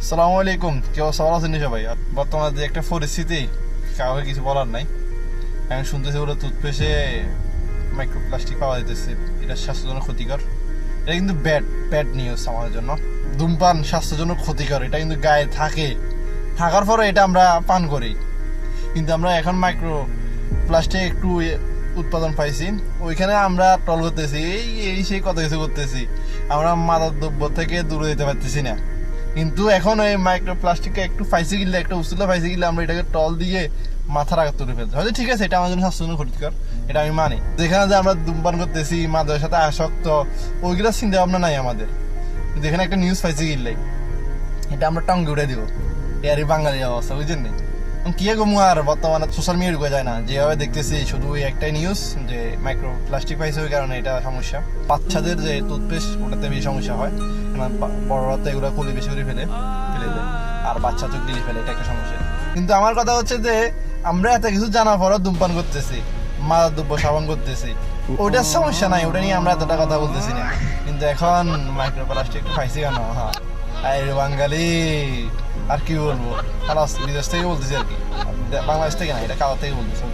আসসালামু আলাইকুম। কেউ সবার আছেন সবাই? বর্তমানে যে একটা পরিস্থিতি, কাউকে কিছু বলার নাই। এখন শুনতেছি ওরা টুথপেস্টে মাইক্রোপ্লাস্টিক পাওয়া যেতেছে, এটা স্বাস্থ্যের জন্য ক্ষতিকর। এটা কিন্তু ব্যাড নিউজ আমাদের জন্য। ধূমপান স্বাস্থ্যের জন্য ক্ষতিকর, এটা কিন্তু গায়ে থাকার পরে এটা আমরা পান করি। কিন্তু আমরা এখন প্লাস্টিক একটু উৎপাদন পাইছি, ওইখানে আমরা টল করতেছি, এই সেই কত কিছু করতেছি। আমরা মাদক দ্রব্য থেকে দূরে যেতে পারতেছি না। কিন্তু এখন এই প্লাস্টিককে একটু পাইছে গেলে, একটা উসুলা পাইছে গেলে আমরা এটাকে টল দিয়ে মাথার আঘাত তুলে ফেলতে হয়তো ঠিক আছে, এটা আমাদের জন্য স্বাস্থ্যের জন্য ক্ষতিকর, এটা আমি মানি। যেখানে যে আমরা ধূমপান করতেছি, মাদকের সাথে আসক্ত, ওইগুলো চিন্তা ভাবনা নাই আমাদের। যেখানে একটা নিউজ পাইছে গেলে এটা আমরা টঙ্গে উঠে দিব, এরই বাঙালির অবস্থা, বুঝছেন না? কি গমু আর বর্তমানে সোশ্যাল মিডিয়া ঢুকে যায় না, যেভাবে দেখতেছি শুধু একটাই নিউজ যে প্লাস্টিক পাইছে, ওই কারণে এটা সমস্যা। বাচ্চাদের যে টুথপেস্ট, ওটাতে বেশি সমস্যা হয়, কারণ বড়রা তো এগুলো খুলে বেশি করে ফেলে দেয়, আর বাচ্চা তো গিলে ফেলে, এটা একটা সমস্যা। কিন্তু আমার কথা হচ্ছে যে আমরা এত কিছু জানার পরও ধূমপান করতেছি, মাদক দ্রব্য সেবন করতেছি, ওটার সমস্যা নাই, ওটা নিয়ে আমরা এতটা কথা বলতেছি না। কিন্তু এখন প্লাস্টিক পাইছি কেন? হ্যাঁ, বাঙালি আর কি বলবো, খালাস বিদেশ থেকে বলতেছি আর কি, বাংলাদেশ থেকে না, এটা কালো থেকে বলতেছি।